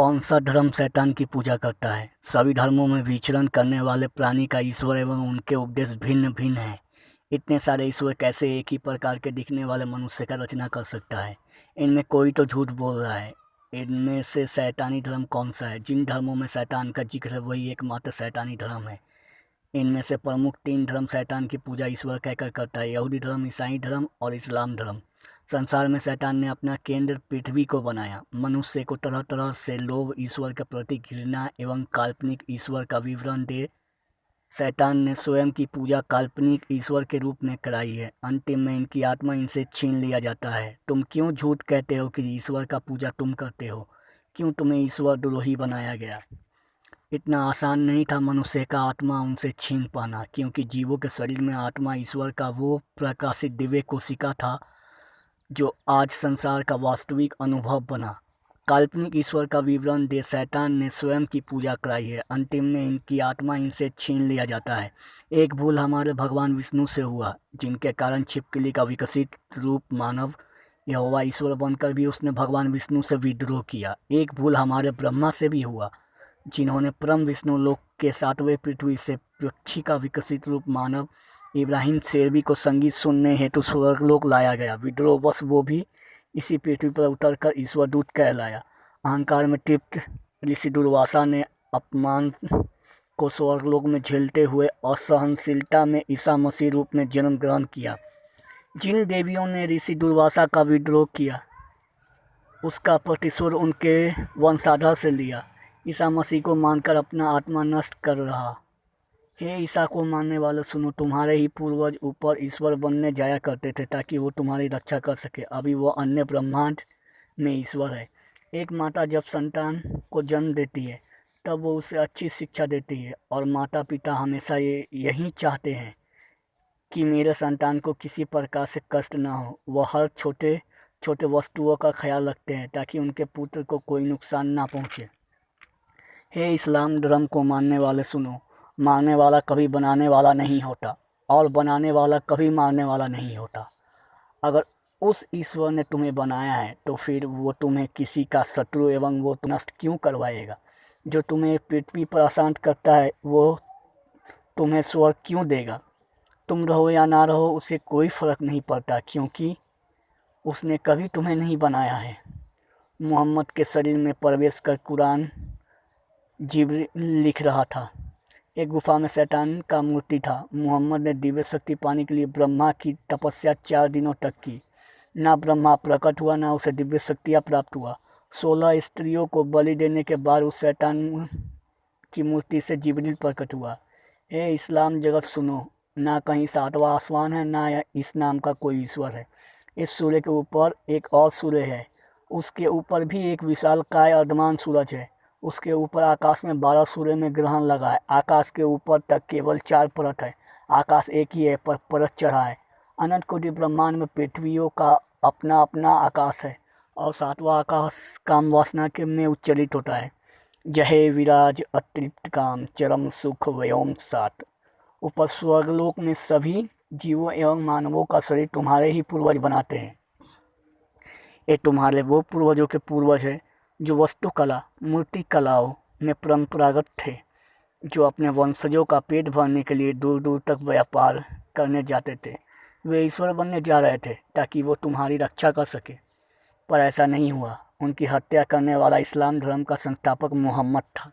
कौन सा धर्म शैतान की पूजा करता है? सभी धर्मों में विचरण करने वाले प्राणी का ईश्वर एवं उनके उपदेश भिन्न भिन्न हैं। इतने सारे ईश्वर कैसे एक ही प्रकार के दिखने वाले मनुष्य का रचना कर सकता है? इनमें कोई तो झूठ बोल रहा है। इनमें से शैतानी धर्म कौन सा है? जिन धर्मों में शैतान का जिक्र है वही एकमात्र शैतानी धर्म है। इनमें से प्रमुख तीन धर्म शैतान की पूजा ईश्वर कहकर करता है: यहूदी धर्म, ईसाई धर्म और इस्लाम धर्म। संसार में शैतान ने अपना केंद्र पृथ्वी को बनाया। मनुष्य को तरह तरह से लोभ, ईश्वर के प्रति घृणा एवं काल्पनिक ईश्वर का विवरण दे शैतान ने स्वयं की पूजा काल्पनिक ईश्वर के रूप में कराई है। अंतिम में इनकी आत्मा इनसे छीन लिया जाता है। तुम क्यों झूठ कहते हो कि ईश्वर का पूजा तुम करते हो? क्यों तुम्हें ईश्वर द्रोही बनाया गया? इतना आसान नहीं था मनुष्य का आत्मा उनसे छीन पाना, क्योंकि जीवों के शरीर में आत्मा ईश्वर का वो प्रकाशित दिव्य कोशिका था जो आज संसार का वास्तविक अनुभव बना। काल्पनिक ईश्वर का विवरण दे शैतान ने स्वयं की पूजा कराई है। अंतिम में इनकी आत्मा इनसे छीन लिया जाता है। एक भूल हमारे भगवान विष्णु से हुआ, जिनके कारण छिपकली का विकसित रूप मानव यहोवा ईश्वर बनकर भी उसने भगवान विष्णु से विद्रोह किया। एक भूल हमारे ब्रह्मा से भी हुआ, जिन्होंने परम विष्णु लोक के सातवें पृथ्वी से पक्षी का विकसित रूप मानव इब्राहिम शेरवी को संगीत सुनने हेतु स्वर्गलोक लाया गया। विद्रोहवश वो भी इसी पृथ्वी पर उतरकर ईश्वर दूत कहलाया। अहंकार में तृप्त ऋषि दुर्वासा ने अपमान को स्वर्गलोक में झेलते हुए असहनशीलता में ईसा मसीह रूप में जन्म ग्रहण किया। जिन देवियों ने ऋषि दुर्वासा का विद्रोह किया उसका प्रतिशोध उनके वंशाधर से लिया। ईसा मसीह को मानकर अपना आत्मा नष्ट कर रहा। हे ईसा को मानने वालों, सुनो, तुम्हारे ही पूर्वज ऊपर ईश्वर बनने जाया करते थे ताकि वो तुम्हारी रक्षा कर सके। अभी वो अन्य ब्रह्मांड में ईश्वर है। एक माता जब संतान को जन्म देती है तब वो उसे अच्छी शिक्षा देती है, और माता पिता हमेशा यही चाहते हैं कि मेरे संतान को किसी प्रकार से कष्ट ना हो। वह हर छोटे छोटे वस्तुओं का ख्याल रखते हैं ताकि उनके पुत्र को कोई नुकसान ना पहुँचे। हे इस्लाम धर्म को मानने वाले, सुनो, मारने वाला कभी बनाने वाला नहीं होता और बनाने वाला कभी मारने वाला नहीं होता। अगर उस ईश्वर ने तुम्हें बनाया है तो फिर वो तुम्हें किसी का शत्रु एवं वो नष्ट क्यों करवाएगा? जो तुम्हें पृथ्वी पर अशांत करता है वो तुम्हें स्वर्ग क्यों देगा? तुम रहो या ना रहो उसे कोई फर्क नहीं पड़ता, क्योंकि उसने कभी तुम्हें नहीं बनाया है। मोहम्मद के शरीर में प्रवेश कर कुरान जिब्रील लिख रहा था। एक गुफा में शैतान का मूर्ति था। मोहम्मद ने दिव्य शक्ति पाने के लिए ब्रह्मा की तपस्या 4 दिनों तक की। ना ब्रह्मा प्रकट हुआ, ना उसे दिव्य शक्तियाँ प्राप्त हुआ। 16 स्त्रियों को बलि देने के बाद उस शैतान की मूर्ति से जिब्रील प्रकट हुआ। हे इस्लाम जगत, सुनो, ना कहीं 7वां आसमान है, ना इस नाम का कोई ईश्वर है। इस सूर्य के ऊपर एक और सूर्य है, उसके ऊपर भी एक विशालकाय अर्धमान सूरज है। उसके ऊपर आकाश में 12 सूर्य में ग्रहण लगा है। आकाश के ऊपर तक केवल 4 परत है। आकाश एक ही है पर परत चढ़ा है। अनंत कोटि ब्रह्मांड में पृथ्वियों का अपना अपना आकाश है, और 7वां आकाश काम वासना के में उच्चलित होता है। जहे विराज अतृप्त काम चरम सुख व्योम सात। ऊपर स्वर्गलोक में सभी जीवों एवं मानवों का शरीर तुम्हारे ही पूर्वज बनाते हैं। ये तुम्हारे वो पूर्वजों के पूर्वज है जो वास्तुकला, मूर्ति कलाओं में परंपरागत थे, जो अपने वंशजों का पेट भरने के लिए दूर दूर तक व्यापार करने जाते थे। वे ईश्वर बनने जा रहे थे ताकि वो तुम्हारी रक्षा कर सके, पर ऐसा नहीं हुआ। उनकी हत्या करने वाला इस्लाम धर्म का संस्थापक मोहम्मद था।